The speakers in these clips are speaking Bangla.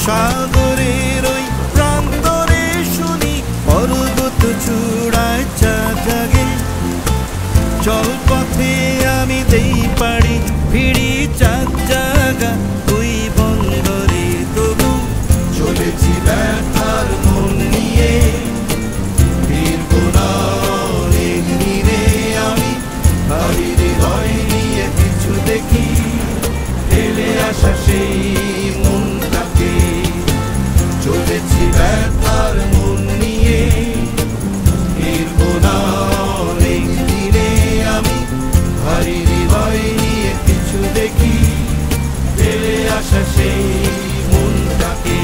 সাগরের ওই প্রান্তরে শুনি পর্বত চূড়ায় চাঁদ জাগে। চল পথে আমি দেই পাড়ি ভিড়ি চাঁদ জাগা তুই বন্দরে, তবু চলেছি ব্যথার মন নিয়ে। ফিরবো না অনেক দূরে আমি, ভারী হৃদয় নিয়ে কিছু দেখি ফেলে আসা সেই মনটাকে। চলেছি ব্যথার মন নিয়ে, ফিরবো না অনেক দূরে আমি, ভারী হৃদয় নিয়ে কিছু দেখি ফেলে আসা সেই মনটাকে।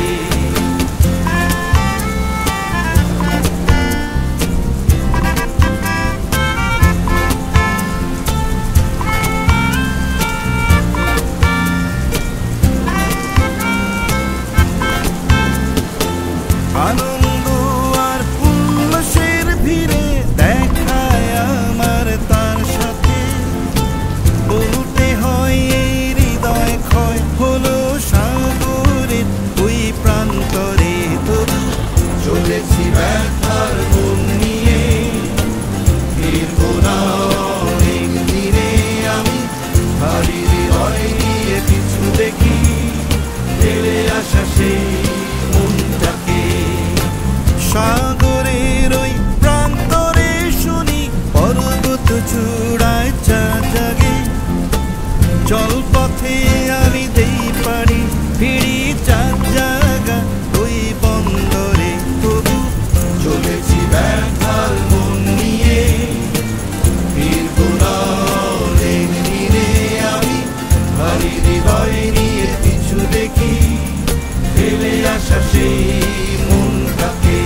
আনন্দ আর উল্লাসের ভিড়ে দেখায় আমার তার সাথে, বলতে হয় এই হৃদয় ক্ষয় হলো সাগরের ওই প্রান্তরে, তবু চলেছি ব্যথার মন নিয়ে। ফিরবো না অনেক দূরে আমি, ভারী হৃদয় নিয়ে কিছু দেখি ফেলে আসা সেই মনটাকে। সাগরের ওই প্রান্তরে শুনি পর্বত চূড়ায় চাঁদ জাগে। চল পথে আমি দেই পাড়ি ভিড়ি চাঁদ জাগা ওই বন্দরে, তবু চলেছি ব্যথার মন নিয়ে। ফিরবো না অনেক দূরে আমি, ভারী হৃদয় নিয়ে কিছু দেখি ফেলে আসা সেই মনটাকে।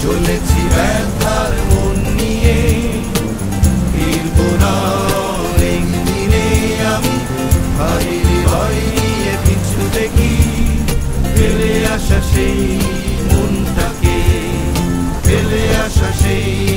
চলেছি ব্যথার মন নিয়ে, ফিরবো না অনেক দূরে আমি, ভারী হৃদয় নিয়ে কিছু দেখি ফেলে আসা সেই মনটাকে, ফেলে আসা সেই